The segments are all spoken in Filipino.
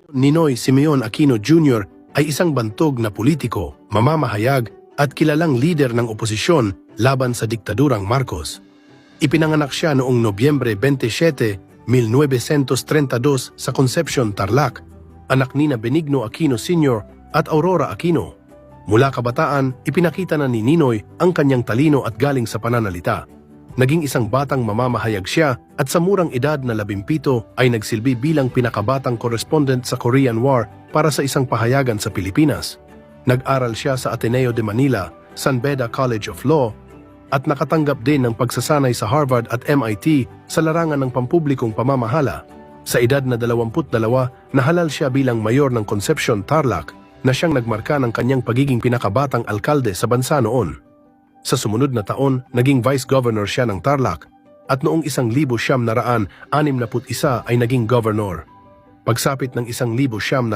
Ninoy Simeon Aquino Jr. ay isang bantog na politiko, mamamahayag at kilalang lider ng oposisyon laban sa diktadurang Marcos. Ipinanganak siya noong Nobyembre 27, 1932 sa Concepcion, Tarlac, anak ni Benigno Aquino Sr. at Aurora Aquino. Mula kabataan, ipinakita na ni Ninoy ang kanyang talino at galing sa pananalita. Naging isang batang mamamahayag siya at sa murang edad na 17 ay nagsilbi bilang pinakabatang correspondent sa Korean War para sa isang pahayagan sa Pilipinas. Nag-aral siya sa Ateneo de Manila, San Beda College of Law at nakatanggap din ng pagsasanay sa Harvard at MIT sa larangan ng pampublikong pamamahala. Sa edad na 22, nahalal siya bilang mayor ng Concepcion, Tarlac na siyang nagmarka ng kanyang pagiging pinakabatang alkalde sa bansa noon. Sa sumunod na taon, naging vice governor siya ng Tarlac at noong 1961 ay naging governor. Pagsapit ng 1967,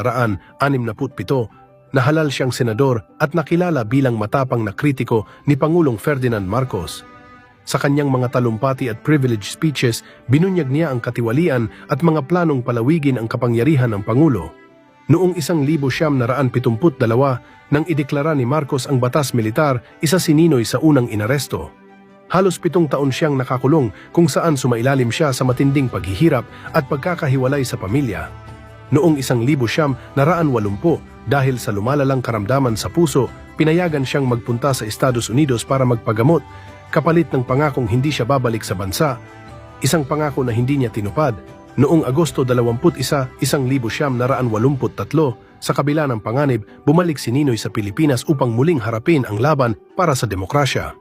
nahalal siyang senador at nakilala bilang matapang na kritiko ni Pangulong Ferdinand Marcos. Sa kanyang mga talumpati at privilege speeches, binunyag niya ang katiwalian at mga planong palawigin ang kapangyarihan ng Pangulo. Noong 1972, nang ideklara ni Marcos ang batas militar, isa si Ninoy sa unang inaresto. Halos 7 taon siyang nakakulong kung saan sumailalim siya sa matinding paghihirap at pagkakahiwalay sa pamilya. Noong 1980, dahil sa lumalalang karamdaman sa puso, pinayagan siyang magpunta sa Estados Unidos para magpagamot, kapalit ng pangakong hindi siya babalik sa bansa, isang pangako na hindi niya tinupad. Noong Agosto 21, 1983, sa kabila ng panganib, bumalik si Ninoy sa Pilipinas upang muling harapin ang laban para sa demokrasya.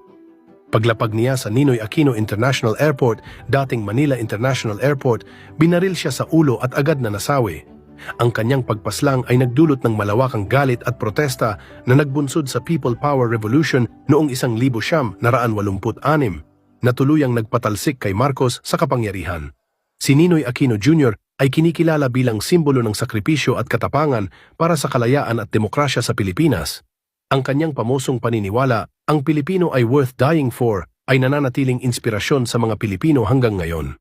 Paglapag niya sa Ninoy Aquino International Airport, dating Manila International Airport, binaril siya sa ulo at agad na nasawi. Ang kanyang pagpaslang ay nagdulot ng malawakang galit at protesta na nagbunsod sa People Power Revolution noong 1986 na tuluyang nagpatalsik kay Marcos sa kapangyarihan. Si Ninoy Aquino Jr. ay kinikilala bilang simbolo ng sakripisyo at katapangan para sa kalayaan at demokrasya sa Pilipinas. Ang kanyang pamusong paniniwala, ang Pilipino ay worth dying for, ay nananatiling inspirasyon sa mga Pilipino hanggang ngayon.